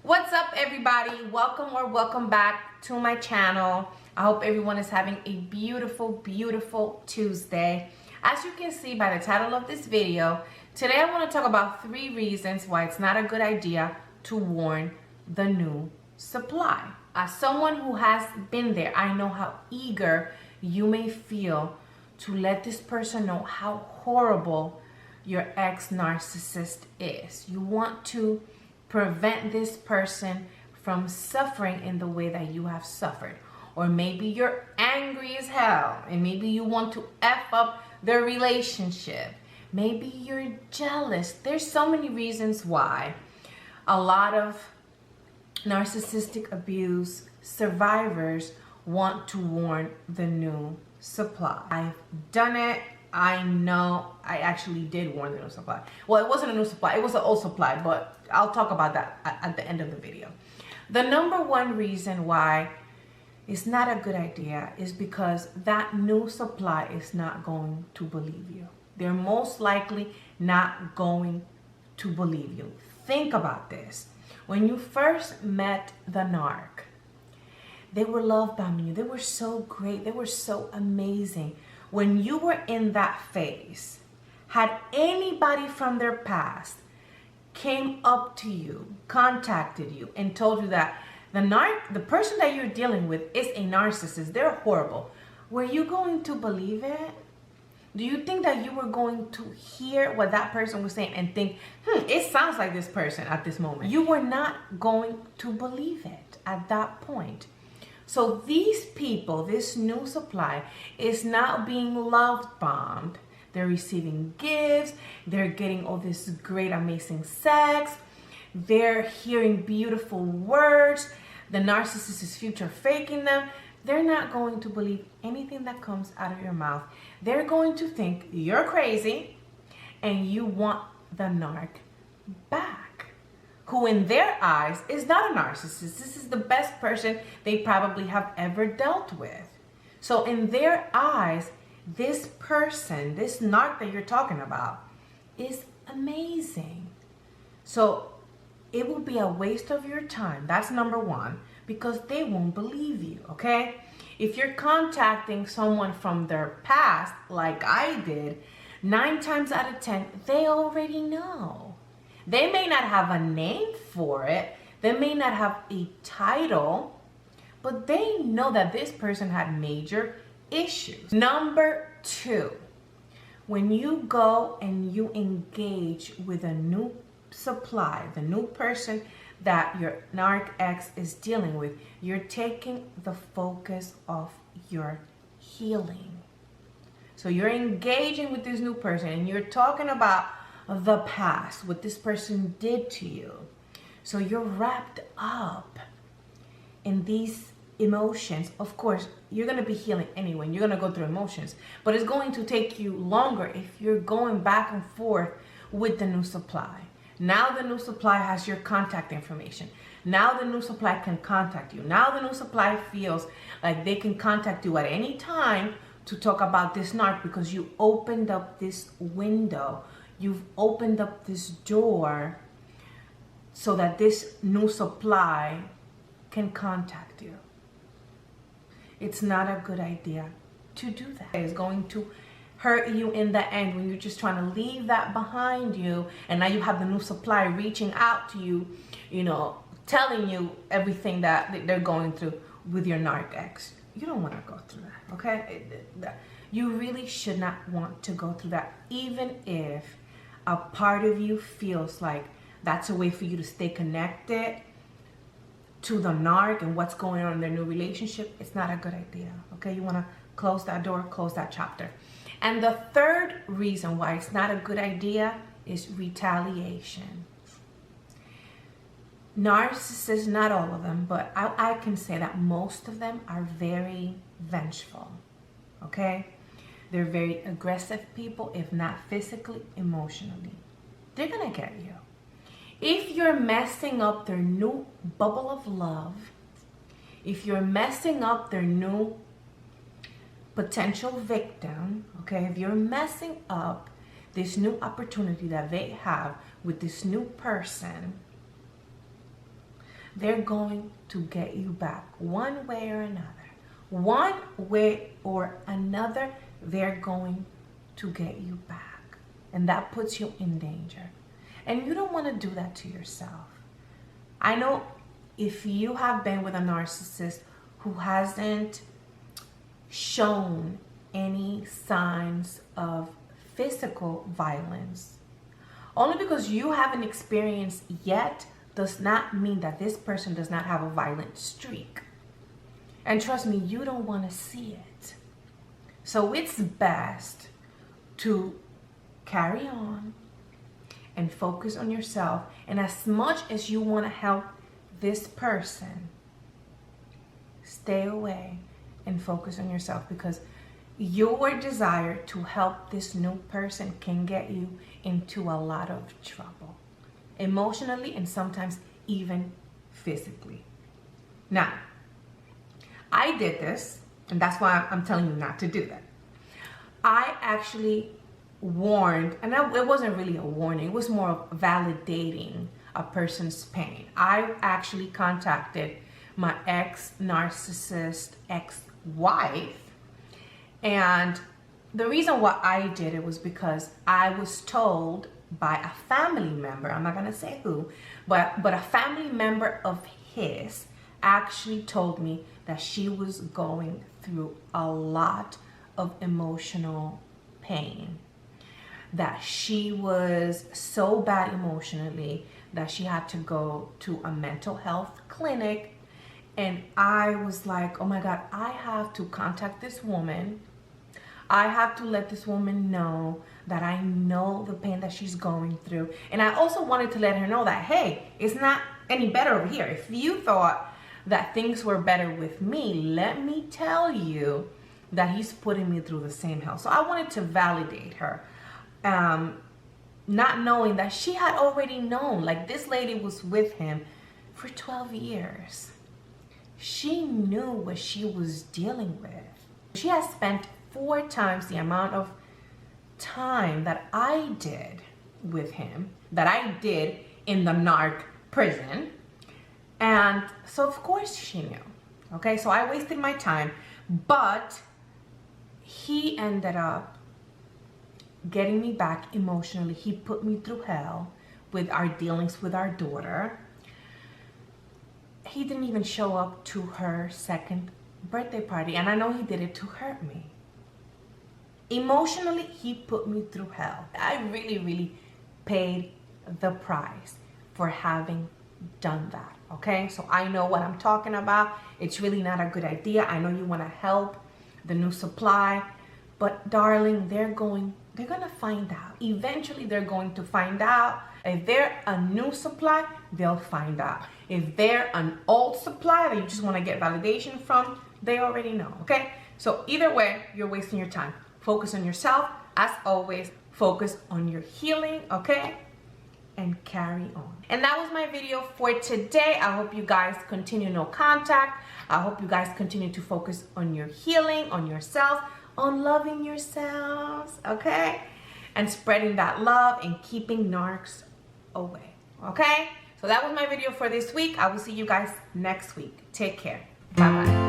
What's up, everybody? Welcome back to my channel. I hope everyone is having a beautiful Tuesday. As you can see by the title of this video, today I want to talk about 3 reasons why it's not a good idea to warn the new supply. As someone who has been there, I know how eager you may feel to let this person know how horrible your ex-narcissist is. You want to prevent this person from suffering in the way that you have suffered. Or maybe you're angry as hell and maybe you want to F up their relationship. Maybe you're jealous. There's so many reasons why a lot of narcissistic abuse survivors want to warn the new supply. I've done it. I know I actually did warn the new supply. Well, it wasn't a new supply, it was an old supply, but I'll talk about that at the end of the video. The number 1 reason why it's not a good idea is because that new supply is not going to believe you. They're most likely not going to believe you. Think about this. When you first met the narc, they were love bombing you. They were so great. They were so amazing. When you were in that phase, had anybody from their past came up to you, contacted you, and told you that the person that you're dealing with is a narcissist, they're horrible, were you going to believe it? Do you think that you were going to hear what that person was saying and think, it sounds like this person at this moment? You were not going to believe it at that point. So these people, this new supply, is now being love bombed. They're receiving gifts. They're getting all this great, amazing sex. They're hearing beautiful words. The narcissist is future faking them. They're not going to believe anything that comes out of your mouth. They're going to think you're crazy and you want the narc back, who in their eyes is not a narcissist. This is the best person they probably have ever dealt with. So in their eyes, this person, this narc that you're talking about, is amazing. So it will be a waste of your time. That's number 1, because they won't believe you, okay? If you're contacting someone from their past, like I did, 9 times out of 10, they already know. They may not have a name for it. They may not have a title, but they know that this person had major issues. Number 2, when you go and you engage with a new supply, the new person that your narc ex is dealing with, you're taking the focus off your healing. So you're engaging with this new person and you're talking about the past, what this person did to you. So you're wrapped up in these emotions. Of course, you're going to be healing anyway. You're going to go through emotions, but it's going to take you longer if you're going back and forth with the new supply. Now the new supply has your contact information. Now the new supply can contact you. Now the new supply feels like they can contact you at any time to talk about this narc, because you opened up this window. You've opened up this door so that this new supply can contact you. It's not a good idea to do that. It's going to hurt you in the end when you're just trying to leave that behind you, and now you have the new supply reaching out to you, telling you everything that they're going through with your narc ex. You don't want to go through that, okay? You really should not want to go through that, even if a part of you feels like that's a way for you to stay connected to the narc and what's going on in their new relationship. It's not a good idea, okay? You want to close that door, close that chapter. And the 3rd reason why it's not a good idea is retaliation. Narcissists, not all of them, but I can say that most of them are very vengeful, okay? They're very aggressive people, if not physically, emotionally. They're gonna get you. If you're messing up their new bubble of love, if you're messing up their new potential victim, okay, if you're messing up this new opportunity that they have with this new person, they're going to get you back one way or another. One way or another, they're going to get you back. And that puts you in danger. And you don't want to do that to yourself. I know if you have been with a narcissist who hasn't shown any signs of physical violence, only because you haven't experienced yet does not mean that this person does not have a violent streak. And trust me, you don't want to see it. So it's best to carry on and focus on yourself. And as much as you want to help this person, stay away and focus on yourself, because your desire to help this new person can get you into a lot of trouble, emotionally and sometimes even physically. Now, I did this, and that's why I'm telling you not to do that. I actually warned, and it wasn't really a warning, it was more of validating a person's pain. I actually contacted my ex-narcissist ex-wife, and the reason why I did it was because I was told by a family member, I'm not gonna say who, but a family member of his actually told me that she was going through a lot of emotional pain, that she was so bad emotionally that she had to go to a mental health clinic. And I was like, oh my God, I have to contact this woman. I have to let this woman know that I know the pain that she's going through. And I also wanted to let her know that, hey, it's not any better over here. If you thought that things were better with me, let me tell you that he's putting me through the same hell. So I wanted to validate her, not knowing that she had already known. Like, this lady was with him for 12 years. She knew what she was dealing with. She has spent 4 times the amount of time that I did with him, that I did in the narc prison. And so of course she knew. Okay, so I wasted my time, but he ended up getting me back emotionally. He put me through hell with our dealings with our daughter. He didn't even show up to her 2nd birthday party, and I know he did it to hurt me. Emotionally, he put me through hell. I really paid the price for having done that. Okay, so I know what I'm talking about. It's really not a good idea. I know you want to help the new supply, but darling, they're gonna find out. Eventually they're going to find out. If they're a new supply, they'll find out. If they're an old supply that you just want to get validation from, they already know. Okay, so either way, you're wasting your time. Focus on yourself. As always, focus on your healing. Okay, and carry on. And that was my video for today. I hope you guys continue no contact. I hope you guys continue to focus on your healing, on yourself, on loving yourselves, okay? And spreading that love and keeping narcs away, okay? So that was my video for this week. I will see you guys next week. Take care. Bye-bye.